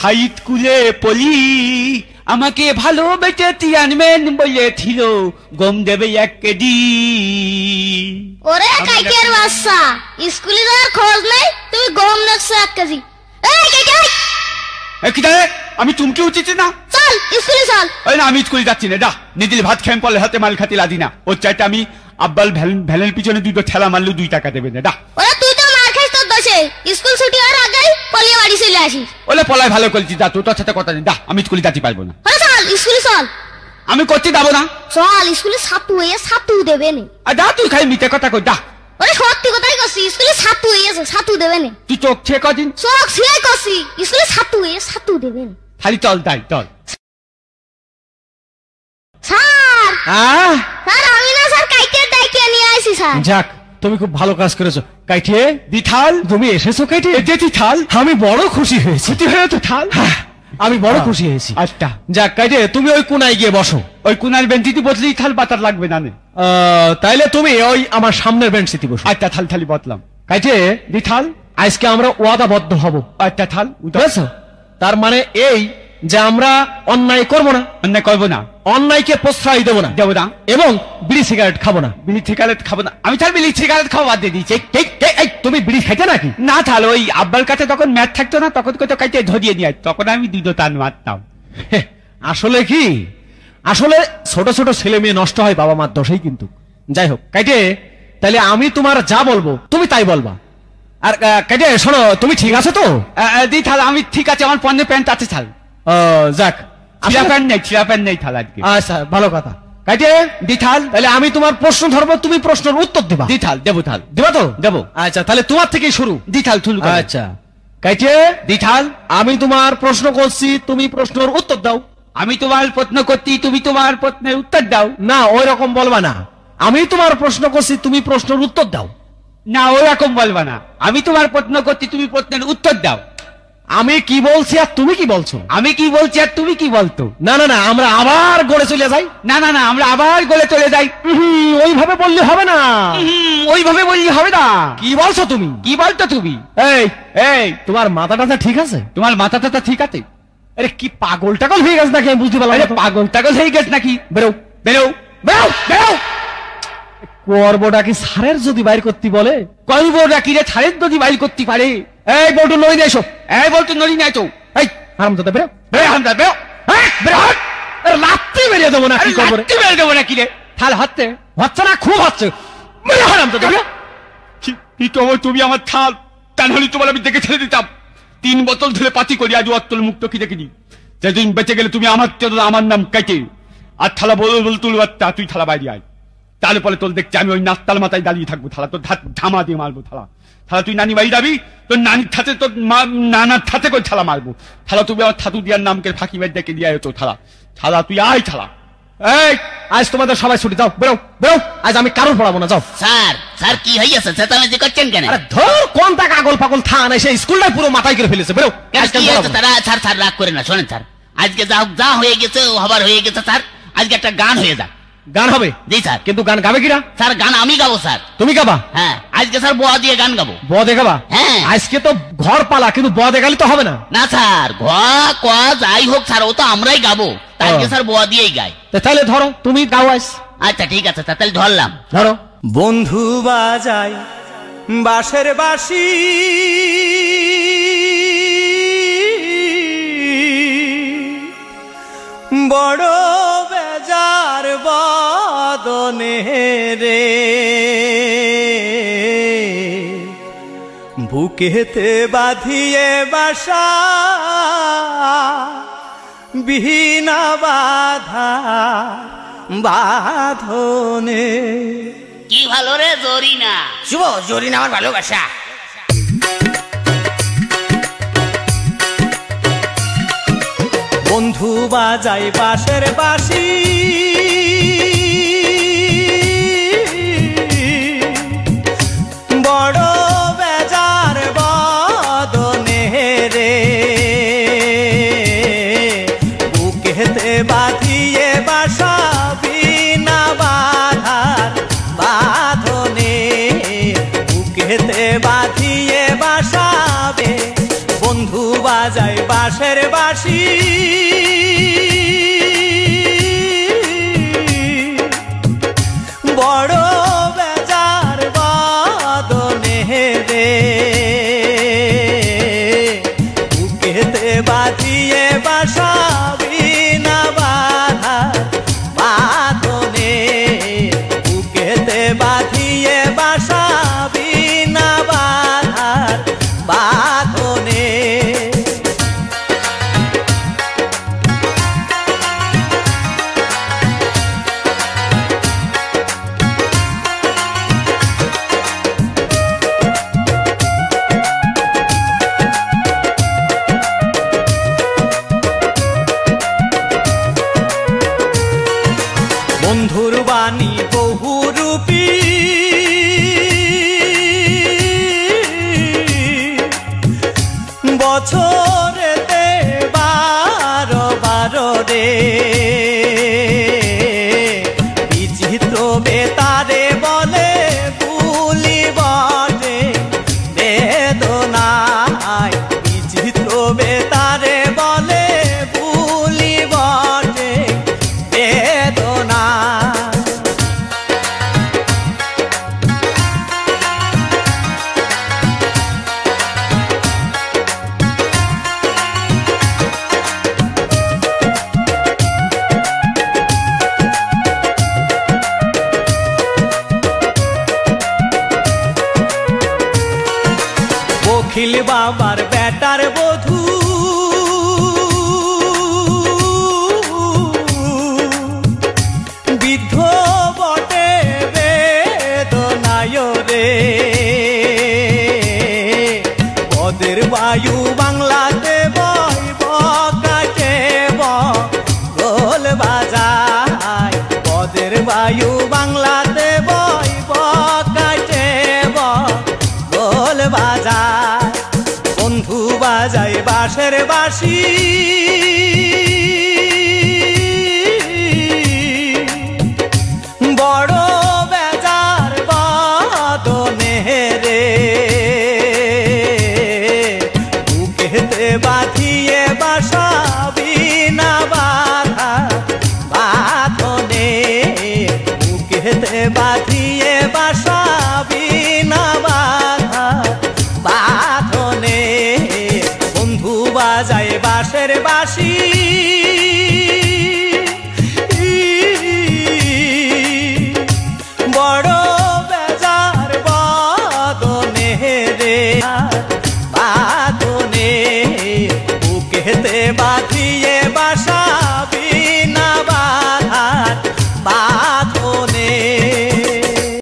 High স্কুলে পড়ি আমাকে ভালোবেসে চেয়ারম্যান বলেছিল গম দেবে 1 কেজি। ওরে কাইকের বাচ্চা, স্কুলে যাওয়ার খোঁজ নেই, তুমি গম নেছো 1 কেজি। এই কাইকে, কি রে, আমি চুমকে উচিত না? চল স্কুলে চল। ওই না, আমি স্কুলে যাচ্ছি না, যা নিজের ভাত খেয়ে পড়লে হাতে মাল খাতে লাদি না। ওর চাইতে আমি আব্বাল ভ্যানের পিছনে 2টো ঠেলা মারলে 2 টাকা দেবে না। ওরে তুই তো মার খাইস তোর দোষে, স্কুল ছুটি হওয়ার আগেই পলিয়ে বাড়ি চলে আসিস। ওলে পলাই ভালো করেছি, যা তোর সাথে কথা নেই, যা আমি স্কুলে যেতে পারবো না। চল স্কুলে চল। আমি করতে যাবো না। চল স্কুলে ছাতু হয়ে ছাতু দেবে না। যা, তুই খাই মিথ্যে কথা কই, যা। ওরে সত্যি কথাই কইছি, স্কুলে ছাতু হয়েছে, ছাতু দেবে না। তুই চোখ ছেয়ে কদিন? চোখ ছেয়ে কইছি, স্কুলে ছাতু হয়ে ছাতু দেবে না। খালি চল, তাই চল। স্যার স্যার, আমি না স্যার কাইটের ডাইকে নিয়ে আইছি স্যার। যাক, তুমি খুব ভালো কাজ করেছো কাইটে। দিথাল, তুমি এসেছো কাইটে? দিথাল, আমি বড় খুশি হয়েছি। ছুটি হয়ে তো থাল। আমি বড় খুশি হয়েছি। আচ্ছা যাক কাইটে, তুমি ওই কোনায় গিয়ে বসো। ওই কোনার বেঞ্চিতে বসলেই থাল, বাতার লাগবে না। তাইলে তুমি ওই আমার সামনের বেঞ্চিতে বসো। আচ্ছা থাল, থালি বদলাম। কাইটে দিথাল, আজকে আমরা ওয়াদাবদ্ধ হব। আচ্ছা থাল, বুঝেছো? তার মানে এই যে আমরা অন্যায় করবো না, অন্যায় করবো না, অন্যায়কে প্রশ্রয় দেবো না, দেবো না, এবং বিড়ি সিগারেট খাবো না। বিড়ি সিগারেট খাবো না? আমি তার বিড়ি সিগারেট খাওয়া বাদ দিয়ে দিয়েছি। তুমি বিড়ি খাইতে নাকি? না থাল, ওই আব্বার কাছে তখন ম্যাথ থাকতো না, তখন কত কাইতে ধরিয়ে নিয়ে, তখন আমি 2 টান মারতাম। আসলে কি, আসলে ছোট ছোট ছেলে মেয়ে নষ্ট হয় বাবা মার দোষেই। কিন্তু যাই হোক কাইটে, তাহলে আমি তোমার যা বলবো তুমি তাই বলবা। আর কাইটে শোনো, তুমি ঠিক আছে তো? দি থাল, আমি ঠিক আছে, আমার পণ্যে প্যান্ট আছে থাল। যাক, ছিলা প্যান্ট নেই থাল আজকে। আচ্ছা ভালো কথা। কাইটে দি থাল, তাহলে আমি তোমার প্রশ্ন ধরবো, তুমি প্রশ্নের উত্তর দিবা। দি থাল, দেবো থাল, দিবা তো? দেবো। আচ্ছা তাহলে তোমার থেকেই শুরু। দি থাল, থুল। আচ্ছা কাইটে, দি থাল, আমি তোমার প্রশ্ন করছি, তুমি প্রশ্নের উত্তর দাও। আমি তোমার প্রশ্ন করছি, তুমি তোমার প্রশ্নের উত্তর দাও। না, ওই রকম বলবা না। আমি তোমার প্রশ্ন করছি, তুমি প্রশ্নের উত্তর দাও। না, ওই রকম বলবা না। আমি তোমার প্রশ্ন করছি, তুমি প্রশ্নের উত্তর দাও। আমি কি বলছি আর তুমি কি বলছো? আমি কি বলছি আর তুমি কি বলতো? না না না, আমরা আবার গড়ে চলে যাই। না না না, আমরা আবার গলে চলে যাই। ওইভাবে বললে হবে না। ওইভাবে বললে হবে না। কি বলছো তুমি? কি বলতো তুমি? এই এই, তোমার মাথা টাথা ঠিক আছে? তোমার মাথা টাথা ঠিক আছে? আরে কি পাগল টাগল হয়ে গেছে নাকি? আমি বুঝতে পারলাম না। পাগল টাগল হয়ে গেছে নাকি? বেরো বেরো বেরো বেরো। করবোটা কি সারের যদি বাইর করতে বলে? করবোটা কি রে ছাড়ের যদি বাইর করতে পারে? এই বলটু নড়ি না এসো। এই বলটু নড়ি না এসো। এই হারামজাদা বেরো। বেরো হারামজাদা বেরো। বেরো। আরে লাত্তি মেরে দেবো না। কি করবো? লাত্তি মেরে দেবো না কি রে? থাল হচ্ছে? হচ্ছে না, খুব হচ্ছে। বেরো হারামজাদা বেরো। কি তুমি আমার থাল, তা নাহলে তোমার আমি দেখে ছেড়ে দিতাম। 3 বোতল ধরে পাতি করি, আজ অত্তল মুক্ত কি দেখিনি। যেদিন বেঁচে গেলে তুমি আমার নাম কাইটে। আর থালা বল তুল বাচ্চা, তুই থালা বাইরে আয়। তারপরে তোর দেখছি আমি ওই নাস্তার মাথায় দাঁড়িয়ে থাকবো। থালা তোর ধামা দিয়ে মারবো। থালা তুই নানি বাড়ি যাবি, তোর নানির ছাতে, তোর নানার ছাতে করে থালা মারবো। থালা তুমি আমার ছাতু দিয়ার নামকে ফাঁকি বাড়ি ডেকে দিয়ে আয়। তো থালা তুই আয়। থালা এই, আজ তোমাদের সবাই ছুটি, যাও বেরো বেরো। আজ আমি কারোর পড়াবো না, যাও। স্যার কি হইয়াছে? চেঁচামেচি করছেন কেন? আরে ধর, কোন টাকা আগল পাগল থা না, সেই স্কুলটাই পুরো মাথায় করে ফেলেছে। বেরো। স্যার রাগ করে না, শোনেন স্যার, আজকে যা হয়ে গেছে হবার হয়ে গেছে স্যার। আজকে একটা গান হয়ে যাক। গান হবে? জি স্যার। কিন্তু গান গাবে কিনা? স্যার গান আমি গাবো স্যার। তুমি গাবা? হ্যাঁ, আজকে স্যার বোয়া দিয়ে গান গাবো। বদে গাবা? হ্যাঁ। আজকে তো ঘর পালা, কিন্তু বদে গালি তো হবে না। না স্যার, যাই হোক স্যার, ও তো আমরাই গাবো। আজকে স্যার বোয়া দিয়েই গাই। তাহলে ধরো, তুমি গাও আজ। আচ্ছা ঠিক আছে স্যার, তাহলে ধরলাম। ধরো। বন্ধু বাজাই বাঁশের বাঁশি, বড় বেজার বদনে রে, বুকেতে বাঁধিয়ে বাসা বিনা বাধা বাঁধনে। কি ভালো রে জরিনা। শুভ, জরিনা আমার ভালোবাসা। বন্ধু বাজাই বাঁশের বাঁশি, বড় বেজার বদনে রে, বুকেতে বাঁধিয়ে বাসা বিনা বাধার বাঁধনে, বুকেতে বাঁধিয়ে বাসা। বন্ধু বাজাই বাঁশের বাসি বড় বেজার বাদনে রে বুকেতে বাঁধিয়ে বাসা বিনা বাধা বাঁধনে বুকেতে বাঁধিয়ে বাসা বিনা বাধার বাঁধনে বন্ধুর বাণী বহুরূপী বছরেতে 12 রে বিচিত্র বেতারে বলে বুলি বটে বেদনায় বিচিত্র বেতারে বলে বুলি বটে বেদনা বখিল বাবার বেটার বধূ বৃদ্ধ বটে বেদনায় রে পদের বায়ু বাংলাতে বইব কাটে বল বাজায় পদের বায়ু বাংলাতে বইব কাটে বল বাজায় বন্ধু বাজায় বাঁশের বাঁশি বড় বেজার বাদনে রে বুকেতে বাঁধিয়ে বাসা বিনা বাধা বাঁধনে বুকেতে বাঁধিয়ে বাসা বিনা বাধা বাঁধনে বন্ধু বাজায় বাঁশের বাঁশি বড় বেজার বাদনে রে বাদনে বুকেতে বাঁধিয়ে